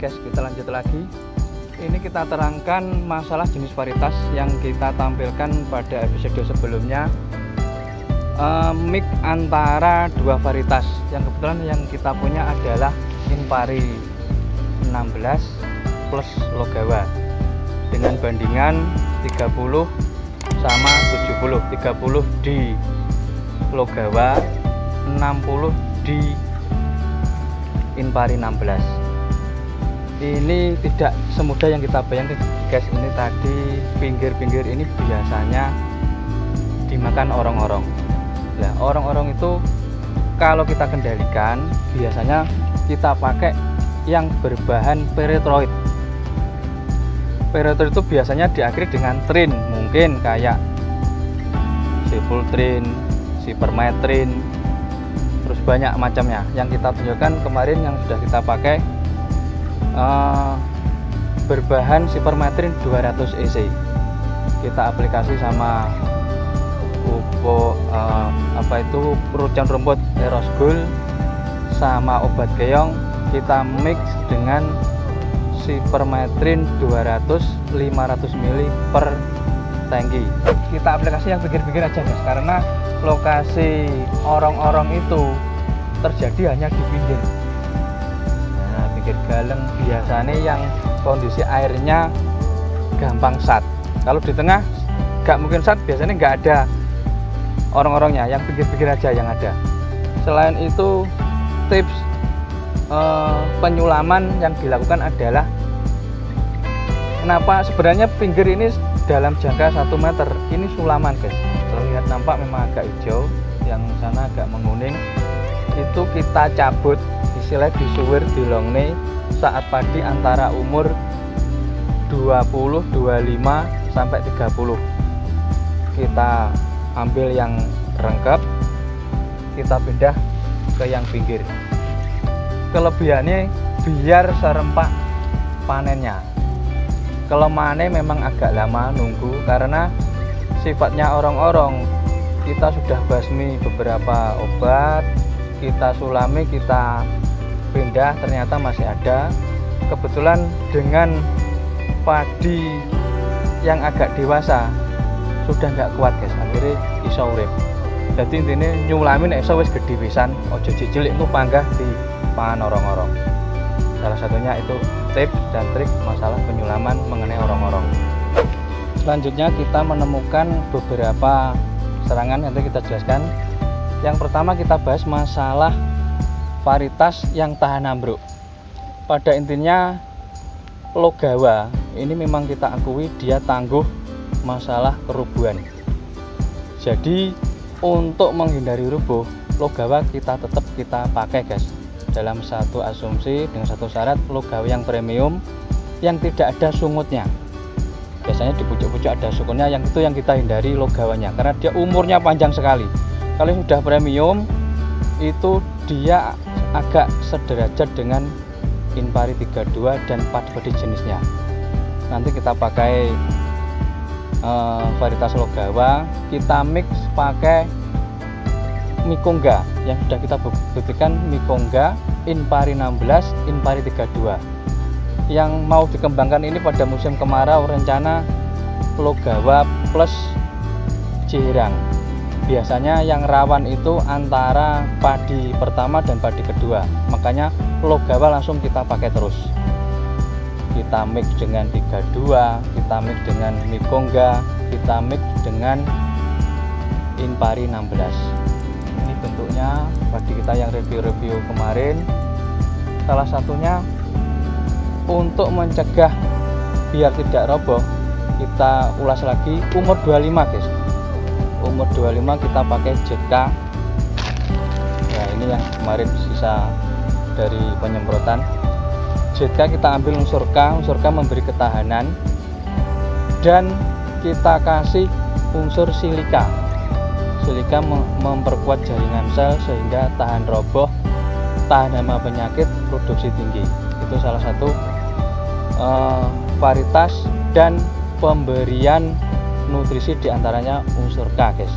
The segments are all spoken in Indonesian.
guys, kita lanjut lagi. Ini kita terangkan masalah jenis varietas yang kita tampilkan pada episode sebelumnya. Mix antara dua varietas yang kebetulan yang kita punya adalah Inpari 16 plus Logawa dengan bandingan 30 sama 70, 30 di Logawa, 60 di Inpari 16. Ini tidak semudah yang kita bayangkan guys. Ini tadi pinggir-pinggir ini biasanya dimakan orang-orang. Nah, orang-orang itu kalau kita kendalikan biasanya kita pakai yang berbahan peretroid. Peretroid itu biasanya diakhiri dengan trin, mungkin kayak sipultrin, sipermetrin, terus banyak macamnya. Yang kita tunjukkan kemarin yang sudah kita pakai berbahan sipermetrin 200 EC. Kita aplikasi sama pupuk rucan rumput Erosgul sama obat keong, kita mix dengan sipermetrin 200 500 ml per tangki. Kita aplikasi yang pinggir-pinggir aja guys, karena lokasi orang-orang itu terjadi hanya di pinggir. Nah, pinggir galeng biasanya yang kondisi airnya gampang sat. Kalau di tengah nggak mungkin sat, biasanya nggak ada orang-orangnya, yang pinggir-pinggir aja yang ada. Selain itu, tips penyulaman yang dilakukan adalah, kenapa sebenarnya pinggir ini dalam jangka 1 meter ini sulaman guys. Terlihat nampak memang agak hijau, yang sana agak menguning. Itu kita cabut, istilahnya disuwir dilongne saat padi antara umur 20, 25 sampai 30. Kita ambil yang rengkep, kita pindah ke yang pinggir. Kelebihannya biar serempak panennya. Kelemahannya memang agak lama nunggu, karena sifatnya orang-orang. Kita sudah basmi beberapa obat, kita sulami, kita pindah, ternyata masih ada. Kebetulan dengan padi yang agak dewasa sudah nggak kuat guys, akhirnya iso urip. Jadi intinya nyulamin iso wis gede pisan, ojo cilik ku panggah di pangan orang-orang. Salah satunya itu tips dan trik masalah penyulaman mengenai orang-orang. Selanjutnya kita menemukan beberapa serangan yang kita jelaskan. Yang pertama kita bahas masalah varietas yang tahan ambruk. Pada intinya Logawa ini memang kita akui dia tangguh masalah kerubuhan. Jadi untuk menghindari rubuh, Logawa kita tetap kita pakai guys. Dalam satu asumsi dengan satu syarat, Logawa yang premium yang tidak ada sungutnya. Biasanya di pucuk-pucuk ada sungutnya, yang itu yang kita hindari Logawanya, karena dia umurnya panjang sekali. Kalau sudah premium itu dia agak sederajat dengan Inpari 32 dan padi-padi jenisnya. Nanti kita pakai varietas Logawa, kita mix pakai Mikongga yang sudah kita buktikan, Mikongga, Inpari 16, Inpari 32. Yang mau dikembangkan ini pada musim kemarau, rencana Logawa plus Cirang. Biasanya yang rawan itu antara padi pertama dan padi kedua, makanya Logawa langsung kita pakai terus. Kita mix dengan 32, kita mix dengan Mikongga, kita mix dengan Inpari 16. Ini bentuknya padi kita yang review kemarin. Salah satunya untuk mencegah biar tidak roboh, kita ulas lagi umur 25 guys. Umur 25 kita pakai JK. Nah, ini yang kemarin sisa dari penyemprotan. JK kita ambil unsur K memberi ketahanan, dan kita kasih unsur silika. Silika memperkuat jaringan sel sehingga tahan roboh, tahan hama penyakit, produksi tinggi. Itu salah satu varietas dan pemberian nutrisi diantaranya unsur K guys.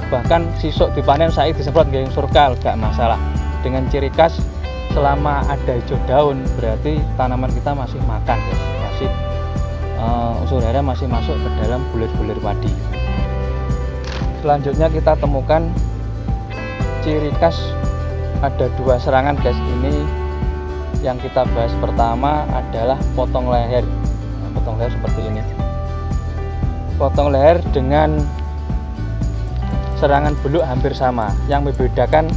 Bahkan sisuk dipanen saya disemprot nggih unsur K, gak masalah. Dengan ciri khas selama ada hijau daun berarti tanaman kita masih makan guys, masih unsur hara masih masuk ke dalam bulir-bulir padi. Selanjutnya kita temukan ciri khas, ada 2 serangan guys. Ini yang kita bahas pertama adalah potong leher. Nah, potong leher seperti ini. Potong leher dengan serangan beluk hampir sama. Yang membedakan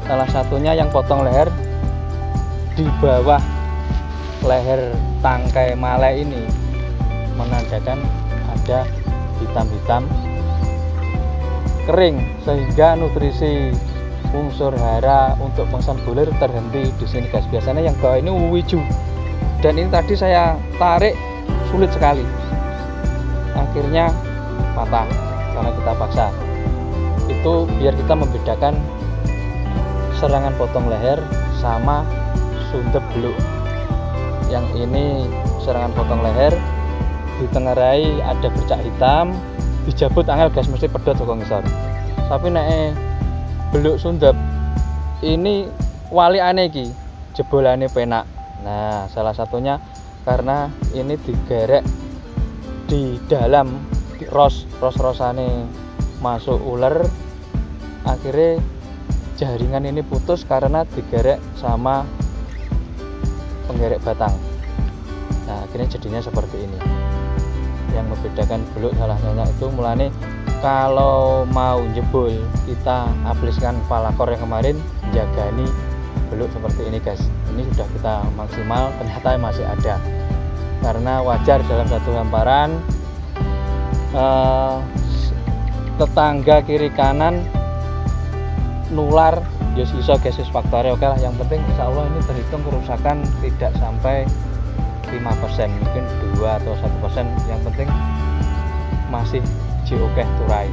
salah satunya yang potong leher di bawah leher tangkai male ini menandakan ada hitam-hitam kering, sehingga nutrisi unsur hara untuk pengsan bulir terhenti di sini guys. Biasanya yang bawah ini wiju, dan ini tadi saya tarik sulit sekali, akhirnya patah karena kita paksa. Itu biar kita membedakan serangan potong leher sama sundep beluk. Yang ini serangan potong leher, ditengarai ada bercak hitam, dijabut angel guys, mesti pedot saka ngisor. Tapi nek beluk sundep ini wali aneh iki, jebolane penak. Nah, salah satunya karena ini digerek di dalam ros-rosane masuk ular, akhirnya jaringan ini putus karena digerek sama penggerek batang. Nah, akhirnya jadinya seperti ini. Yang membedakan beluk salah satunya itu mulane kalau mau jebol kita aplikasikan palakor yang kemarin jagani beluk seperti ini guys. Ini sudah kita maksimal, ternyata masih ada. Karena wajar dalam satu hamparan tetangga kiri kanan nular ya iso guys, faktornya oke lah. Yang penting insya Allah ini terhitung kerusakan tidak sampai 5%, mungkin 2 atau 1%. Yang penting masih oke turai.